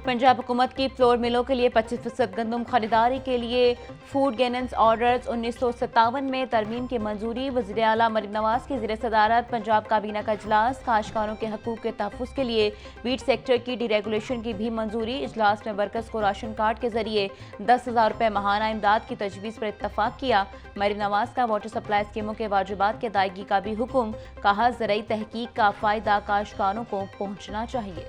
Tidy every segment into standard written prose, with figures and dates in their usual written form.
पंजाब हुकूमत की फ्लोर मिलों के लिए 25% गंदम खरीदारी के लिए फूड गेनेंस ऑर्डर्स 1957 में तरमीम की मंजूरी। वज़ीर आला मरीम नवाज की ज़ेर सदारत पंजाब काबीना का इजलास। काश्तकारों के हकूक़ के तहफ़्फ़ुज़ के लिए वीट सेक्टर की डीरेगुलेशन की भी मंजूरी। इजलास में वर्कर्स को राशन कार्ड के जरिए 10,000 रुपये माहाना इमदाद की तजवीज़ पर इत्तफाक किया। मरीम नवाज का वाटर सप्लाई स्कीमों के वाजिबात की अदायगी का भी हुक्म। कहा, ज़राई तहकीक का फ़ायदा काश्तकारों को पहुँचना चाहिए।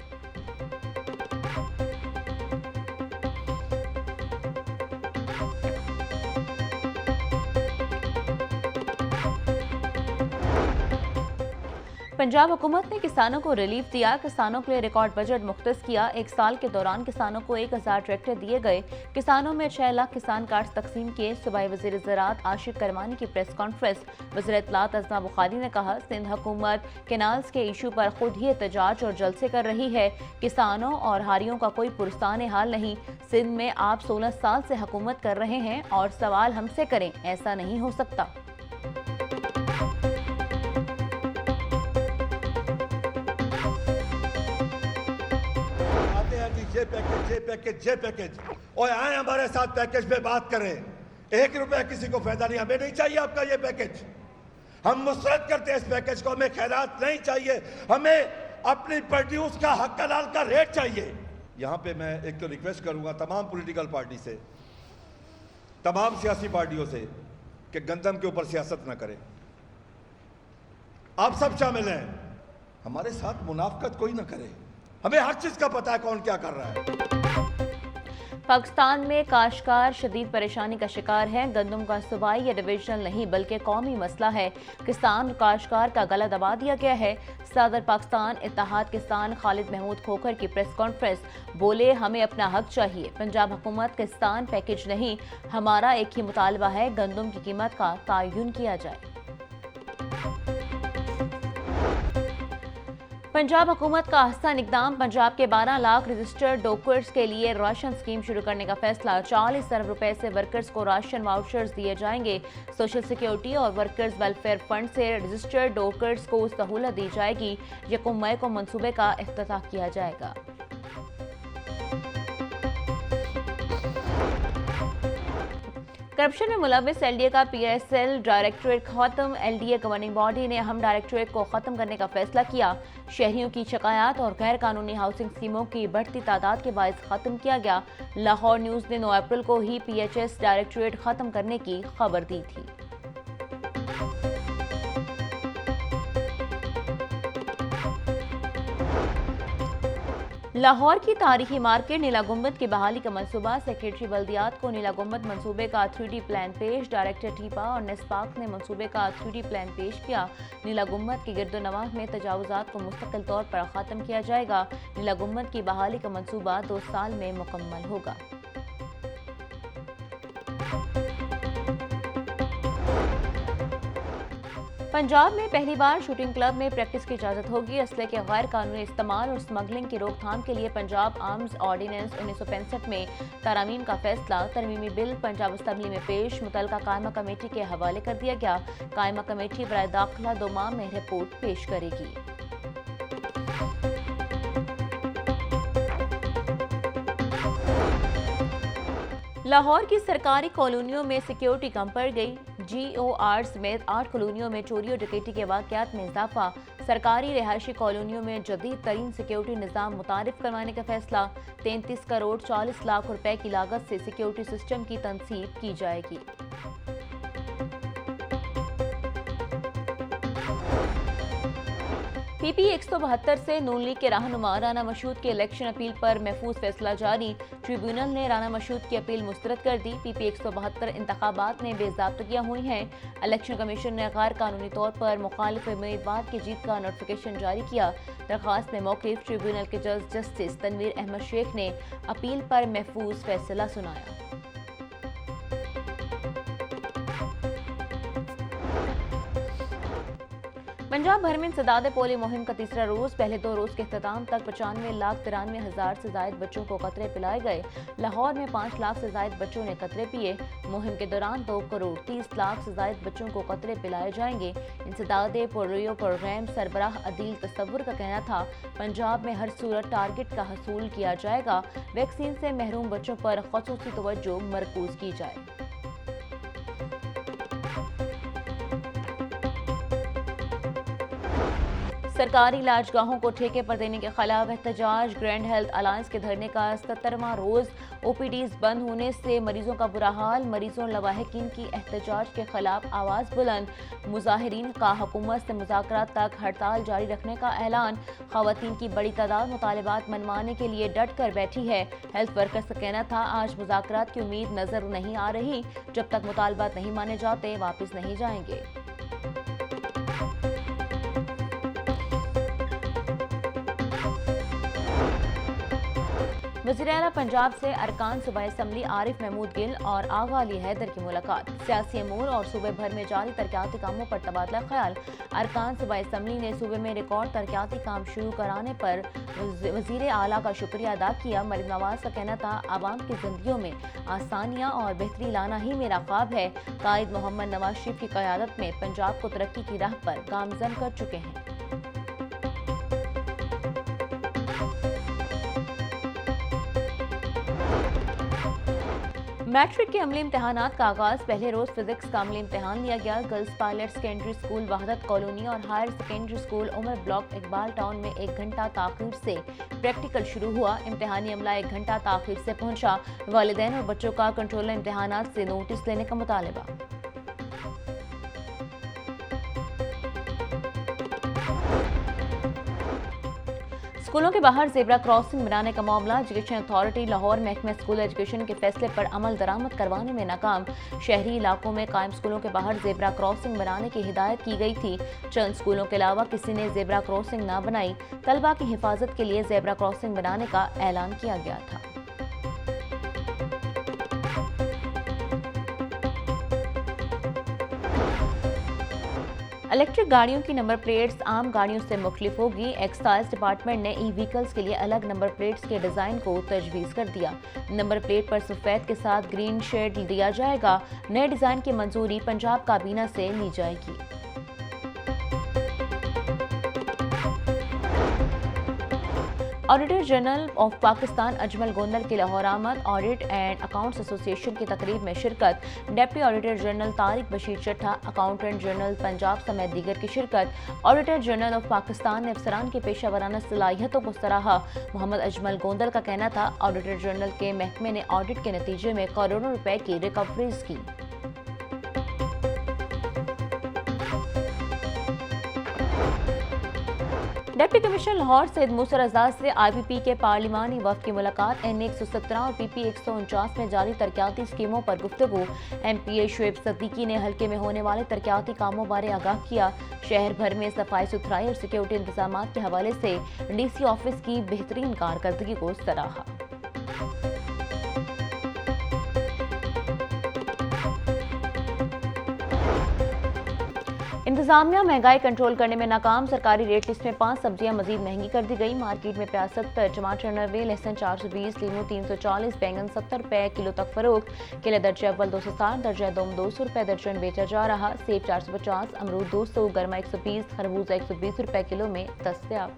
पंजाब हुकूमत ने किसानों को रिलीफ दिया। किसानों के लिए रिकॉर्ड बजट मुख्तस किया। एक साल के दौरान किसानों को 1000 ट्रैक्टर दिए गए। किसानों में 6 लाख किसान कार्ड तकसीम किए। सूबाई वज़ीर ज़राअत आशिक करमानी की प्रेस कॉन्फ्रेंस। वज़ीर इत्तलात अज़मा बुखारी ने कहा, सिंध हुकूमत केनाल्स के इशू पर खुद ही एहतजाज और जलसे कर रही है। किसानों और हारियों का कोई पुरस्तान हाल नहीं। सिंध में आप 16 साल से हुकूमत कर रहे हैं और सवाल हमसे करें, ऐसा नहीं हो सकता। ये पैकेज और आए हमारे साथ पैकेज पे बात करें। 1 रुपया किसी को फायदा नहीं, हमें नहीं चाहिए आपका ये पैकेज। हम मुस्तरद करते हैं इस पैकेज को, हमें खैरात नहीं चाहिए, हमें अपनी प्रोड्यूस का हक हलाल का रेट चाहिए। यहां पे मैं एक तो रिक्वेस्ट करूंगा तमाम पॉलिटिकल पार्टी से, तमाम सियासी पार्टियों से कि गंदम के ऊपर सियासत ना करें। आप सब शामिल हैं, हमारे साथ मुनाफकत कोई ना करे। हमें हर चीज का पता है कौन क्या कर रहा है। पाकिस्तान में काश्तकार शदीद परेशानी का शिकार है। गंदम का सूबाई या डिविजनल नहीं बल्कि कौमी मसला है। किसान काश्तकार का गला दबा दिया गया है। सदर पाकिस्तान इत्तेहाद किसान खालिद महमूद खोखर की प्रेस कॉन्फ्रेंस। बोले, हमें अपना हक चाहिए। पंजाब हुकूमत किसान पैकेज नहीं, हमारा एक ही मुतालबा है, गंदम की कीमत का तयन किया जाए। पंजाब हुकूमत का आसान इकदाम। पंजाब के 12 लाख रजिस्टर्ड डॉक्टर्स के लिए राशन स्कीम शुरू करने का फैसला। 40 अरब रुपए से वर्कर्स को राशन वाउचर्स दिए जाएंगे। सोशल सिक्योरिटी और वर्कर्स वेलफेयर फंड से रजिस्टर्ड डॉक्टर्स को सहूलत दी जाएगी। 1 मई को मंसूबे का इफ्तिताह किया जाएगा। करप्शन में मुलविस एलडीए का पीएसएल डायरेक्टरेट खत्म। एलडीए गवर्निंग बॉडी ने अहम डायरेक्टरेट को खत्म करने का फैसला किया। शहरियों की शिकायत और गैर कानूनी हाउसिंग स्कीमों की बढ़ती तादाद के बायस खत्म किया गया। लाहौर न्यूज ने 9 अप्रैल को ही पीएचएस डायरेक्टरेट खत्म करने की खबर दी थी। लाहौर की तारीखी मार्केट नीला गुंबद की बहाली का मंसूबा। सेक्रेटरी बल्दियात को नीला गुंबद मंसूबे का 3D प्लान पेश। डायरेक्टर टीपा और नेस्पाक ने मंसूबे का 3D प्लान पेश किया। नीला गुंबद के गिरदोनवाह में तजावुजात को मुस्तकिल तौर पर ख़त्म किया जाएगा। नीला गुंबद की बहाली का मंसूबा 2 साल में मुकम्मल होगा। पंजाब में पहली बार शूटिंग क्लब में प्रैक्टिस की इजाजत होगी। असले के गैर कानूनी इस्तेमाल और स्मगलिंग की रोकथाम के लिए पंजाब आर्म्स ऑर्डिनेंस 1965 में तरमीम का फैसला। तरमीमी बिल पंजाब असम्बली में पेश। मुतलका कायमा कमेटी के हवाले कर दिया गया। कायमा कमेटी बराए दाखिला 2 माह में रिपोर्ट पेश करेगी। लाहौर की सरकारी कॉलोनियों में सिक्योरिटी कम पड़ गई। GOR समेत 8 कॉलोनियों में चोरी और डकैती के वाकयात में इजाफा। सरकारी रिहायशी कॉलोनियों में जदीद तरीन सिक्योरिटी निज़ाम मुतारिफ करवाने का फैसला। 33 करोड़ 40 लाख रुपए की लागत से सिक्योरिटी सिस्टम की तनसीब की जाएगी। PP 172 से नून लीग के रहनुमा राना मशहूद की इलेक्शन अपील पर महफूज फैसला जारी। ट्रिब्यूनल ने राना मशहूद की अपील मुस्तरद कर दी। PP 172 इंतखाबात में बेज़ाब्तगियां हुई हैं। इलेक्शन कमीशन ने गैर कानूनी तौर पर मुखालिफ उम्मीदवार की जीत का नोटिफिकेशन जारी किया। दरख्वास्त में मौक़िफ़ ट्रिब्यूनल के जज जस्टिस तनवीर अहमद शेख ने अपील पर महफूज फैसला सुनाया। पंजाब भर में इंसदाद पोलियो मुहिम का तीसरा रोज पहले 2 रोज के इख्तिताम तक 95,93,000 से ज्यादा बच्चों को कतरे पिलाए गए। लाहौर में 5 लाख से ज्यादा बच्चों ने कतरे पिए। मुहिम के दौरान 2 करोड़ 30 लाख से ज्यादा बच्चों को कतरे पिलाए जाएंगे। इंसदाद पोलियो प्रोग्राम सरबराह अदील तसव्वुर का कहना था, पंजाब में हर सूरत टारगेट का हसूल किया जाएगा। वैक्सीन से महरूम बच्चों पर ख़ुसूसी तवज्जो मरकूज की जाए। सरकारी इलाजगाहों को ठेके पर देने के खिलाफ एहतजाज। ग्रैंड हेल्थ अलायंस के धरने का 77वां रोज। ओपीडीज बंद होने से मरीजों का बुरा हाल। मरीजों लवाहकीन की एहतजाज के खिलाफ आवाज बुलंद। मुजाहिरीन का हुकूमत से मुज़ाकरात तक हड़ताल जारी रखने का ऐलान। खवातीन की बड़ी तादाद मुतालिबात मनवाने के लिए डट कर बैठी है। हेल्थ वर्कर्स का कहना था, आज मुज़ाकरात की उम्मीद नजर नहीं आ रही। जब तक मुतालबात नहीं माने जाते वापस नहीं जाएंगे। वज़ीर-ए-आला पंजाब से अरकान सूबाई असम्बली आरिफ महमूद गिल और आगा अली हैदर की मुलाकात। सियासी अमूर और सूबे भर में जारी तरक्याती कामों पर तबादला ख्याल। अरकान सूबाई असम्बली ने सूबे में रिकॉर्ड तरक्याती काम शुरू कराने पर वज़ीर-ए-आला का शुक्रिया अदा किया। मरीम नवाज का कहना था, आवाम की जिंदगियों में आसानियाँ और बेहतरी लाना ही मेरा ख्वाब है। कायद मोहम्मद नवाज शरीफ की क़यादत में पंजाब को तरक्की की राह पर गामजन कर चुके हैं। मैट्रिक के अमली इम्तहानात का आगाज। पहले रोज फिजिक्स का अमली इम्तहान लिया गया। Girls pilot secondary school Wahdat colony और higher secondary school Umar block Iqbal town में 1 घंटा ताखीर से प्रैक्टिकल शुरू हुआ। इम्तहानी अमला 1 घंटा ताखीर से पहुंचा। वालिदैन और बच्चों का कंट्रोलर इम्तहानात से नोटिस लेने का मुतालबा। स्कूलों के बाहर जेब्रा क्रॉसिंग बनाने का मामला। एजुकेशन अथॉरिटी लाहौर महकमा स्कूल एजुकेशन के फैसले पर अमल दरामद करवाने में नाकाम। शहरी इलाकों में कायम स्कूलों के बाहर जेब्रा क्रॉसिंग बनाने की हिदायत की गई थी। चंद स्कूलों के अलावा किसी ने जेब्रा क्रॉसिंग न बनाई। तलबा की हिफाजत के लिए जेब्रा क्रॉसिंग बनाने का ऐलान किया गया था। इलेक्ट्रिक गाड़ियों की नंबर प्लेट्स आम गाड़ियों से मुख्तलिफ होगी। एक्साइज डिपार्टमेंट ने ई व्हीकल्स के लिए अलग नंबर प्लेट्स के डिज़ाइन को तजवीज़ कर दिया। नंबर प्लेट पर सफ़ेद के साथ ग्रीन शेड दिया जाएगा। नए डिज़ाइन की मंजूरी पंजाब काबीना से ली जाएगी। Auditor general of Pakistan Ajmal Gondal की लाहौर आमद। ऑडिट एंड अकाउंट्स एसोसिएशन की तकरीब में शिरकत। Deputy auditor general Tariq Bashir Chattha, accountant general Punjab समेत दीगर की शिरकत। ऑडिटर जनरल ऑफ पाकिस्तान ने अफसरान की पेशा वराना सलाहियतों को सराहा। मोहम्मद अजमल गोंदल का कहना था, ऑडिटर जनरल के महकमे ने ऑडिट के नतीजे में करोड़ों रुपए की रिकवरीज की। डिप्टी कमिश्नर लाहौर सैयद मूसा रजा से IPP के पार्लिमानी वफ़द की मुलाकात। N117 और PP 149 में जारी तरक्याती स्कीमों पर गुफ्तगू। MPA शुएब सद्दीकी ने हल्के में होने वाले तरक्याती कामों बारे आगाह किया। शहर भर में सफाई सुथराई और सिक्योरिटी इंतजाम के हवाले से DC ऑफिस की बेहतरीन कारकर्दगी को सराहा। इंतजामिया महंगाई कंट्रोल करने में नाकाम। सरकारी रेट लिस्ट में 5 सब्जियां मजीद महंगी कर दी गई। मार्केट में प्याज 70, टमाटर 90, लहसुन 420, लीमू 340, बैंगन 70 रुपए किलो तक फरोख्त। केला दर्जा अव्वल 260, दर्जा दोम 200 रुपए दर्जन बेचा जा रहा। सेब 450, अमरूद 200, गर्मा 120, खरबूजा 120 रुपए किलो में दस्तयाब।